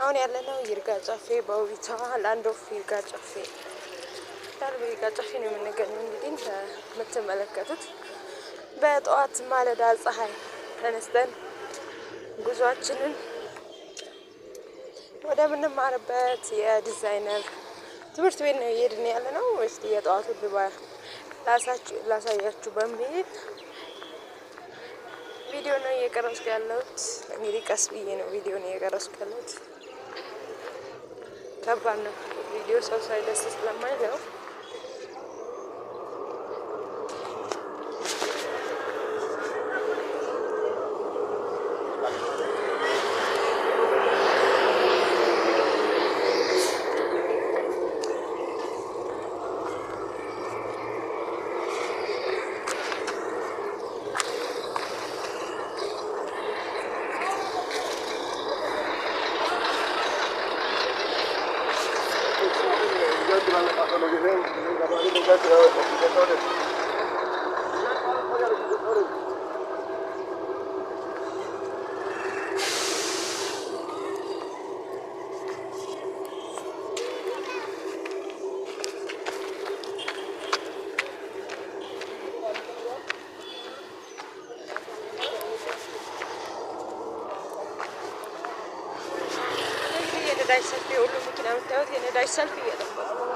አሁን ያለነው ይርጋ ጨፌ በውቢቷ ላንድ ኦፍ ይርጋ ጨፌ ይርጋ ጨፌ ነው የምንገኘው። እንግዲህ እንደምትመለከቱት በጠዋት ማለዳ ፀሐይ ተነስተን ጉዟችንን ወደ ምንማርበት የዲዛይነር ትምህርት ቤት ነው እየሄድን ያለነው። እስቲ የጠዋቱ ድባብ ላሳያችሁ በሚል ቪዲዮ ነው እየቀረጽኩ ያለሁት። እንግዲህ ቀስ ብዬ ነው ቪዲዮ ነው እየቀረጽኩ ያለሁት። ከባድ ነው ቪዲዮ ሰው ሳይደርስ ስለማይለው የነዳጅ ሰልፍ የሁሉ መኪና የምታዩት የነዳጅ ሰልፍ እየጠበቁ ነው።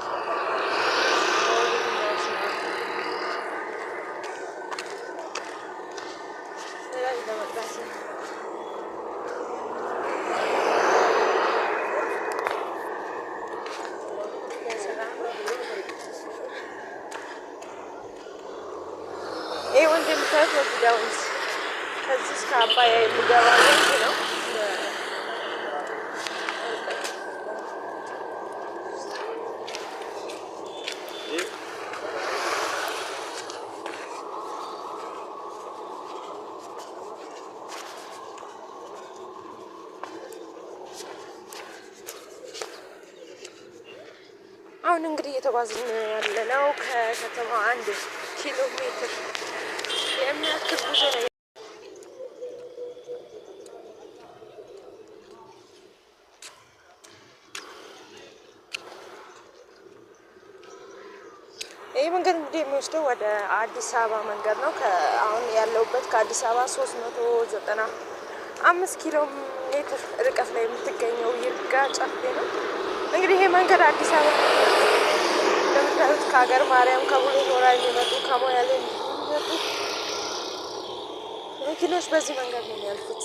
ይህ ወንዝ የምታዩት ወዲዳ ወንዝ ከዚህ እስከ አባያ የሚገባ ወንዝ ነው። አሁን እንግዲህ እየተጓዝን ያለነው ከከተማው 1 ኪሎ ሜትር የሚያክል ጉዞ ነው። ይህ መንገድ እንግዲህ የሚወስደው ወደ አዲስ አበባ መንገድ ነው። አሁን ያለውበት ከአዲስ አበባ 395 ኪሎ ሜትር ርቀት ላይ የምትገኘው ይርጋ ጨፌ ነው። እንግዲህ ይሄ መንገድ አዲስ አበባ እንደምታዩት ከሀገር ማርያም ከቡሌ ሆራ የሚመጡ ከሞያሌ የሚመጡ መኪኖች በዚህ መንገድ ነው የሚያልፉት።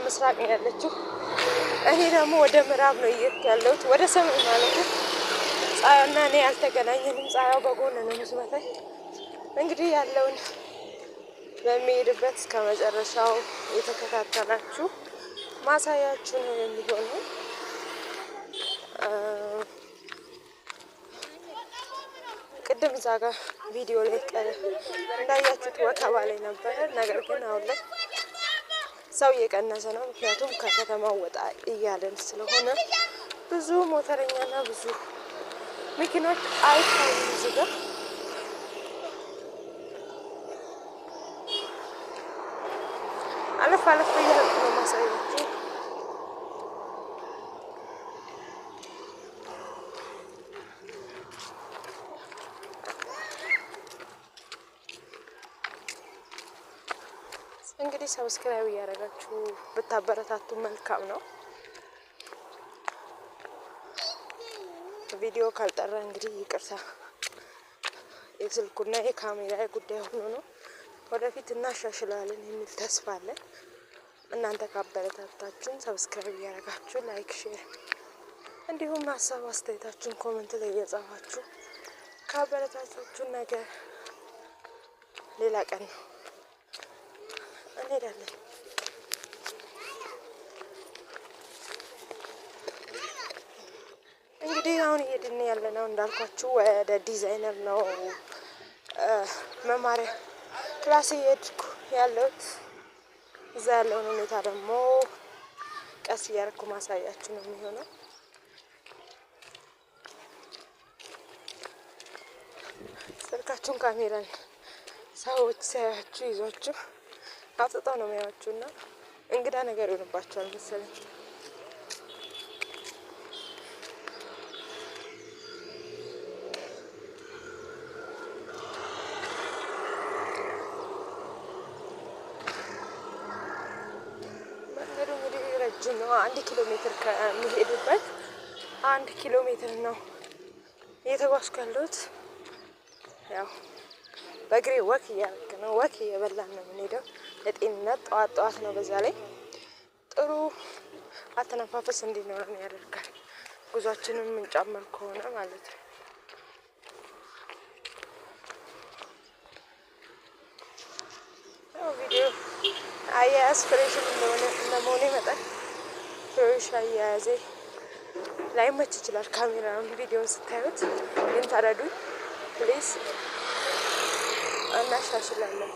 ምስራቅ ነው ያለችው። እኔ ደግሞ ወደ ምዕራብ ነው እየሄድኩ ያለሁት፣ ወደ ሰሜን ማለት ነው። ፀሐይና እኔ አልተገናኘንም። ፀሐዩ በጎን ነው የምትመታኝ። እንግዲህ ያለውን በሚሄድበት እስከ መጨረሻው የተከታተላችሁ ማሳያችሁ ነው የሚሆነው። ቅድም እዛ ጋር ቪዲዮ ላይ እንዳያችሁት ወከባ ላይ ነበረ። ነገር ግን አሁን ላይ ሰው እየቀነሰ ነው። ምክንያቱም ከከተማው ወጣ እያለን ስለሆነ ብዙ ሞተረኛና ብዙ መኪኖች አይታዩም። እዚህ ጋር አለፍ አለፍ እያልኩ ነው ማሳያችሁ። እንግዲህ ሰብስክራይብ እያደረጋችሁ ብታበረታቱ መልካም ነው። ቪዲዮ ካልጠራ እንግዲህ ይቅርታ፣ የስልኩና የካሜራ ጉዳይ ሆኖ ነው። ወደፊት እናሻሽላለን የሚል ተስፋ አለን። እናንተ ካበረታታችሁን ሰብስክራይብ እያደረጋችሁ ላይክ፣ ሼር እንዲሁም ሀሳብ አስተያየታችሁን ኮሜንት ላይ እየጻፋችሁ ካበረታታችሁን ነገር ሌላ ቀን ነው እንሄዳለን። እንግዲህ አሁን እየሄድን ያለነው እንዳልኳችሁ ወደ ዲዛይነር ነው መማሪያ ክላስ እየሄድኩ ያለሁት። እዛ ያለውን ሁኔታ ደግሞ ቀስ እያደረኩ ማሳያችሁ ነው የሚሆነው። ስልካችሁን ካሜራን ሰዎች ሲያያችሁ ይዟችሁ አፍጥጠው ነው የሚያዩአችሁና እንግዳ ነገር ይሆንባችኋል መሰለኝ። መንገዱ እንግዲህ ረጅም ነው። 1 ኪሎ ሜትር ከሚሄዱበት 1 ኪሎ ሜትር ነው እየተጓዝኩ ያለሁት። ያው በእግሬ ወክ እያደረግን ነው፣ ወክ እየበላን ነው የምንሄደው። ለጤንነት ጠዋት ጠዋት ነው፣ በዛ ላይ ጥሩ አተነፋፈስ እንዲኖረን ያደርጋል። ጉዟችንን የምንጨምር ከሆነ ማለት ነው። ያው ቪዲዮ አያያዝ ፍሬሽን እንደመሆኔ መጠን ፍሬሽ አያያዜ ላይመች ይችላል። ካሜራውን ቪዲዮን ስታዩት ግን ተረዱኝ ፕሊዝ፣ እናሻሽላለን።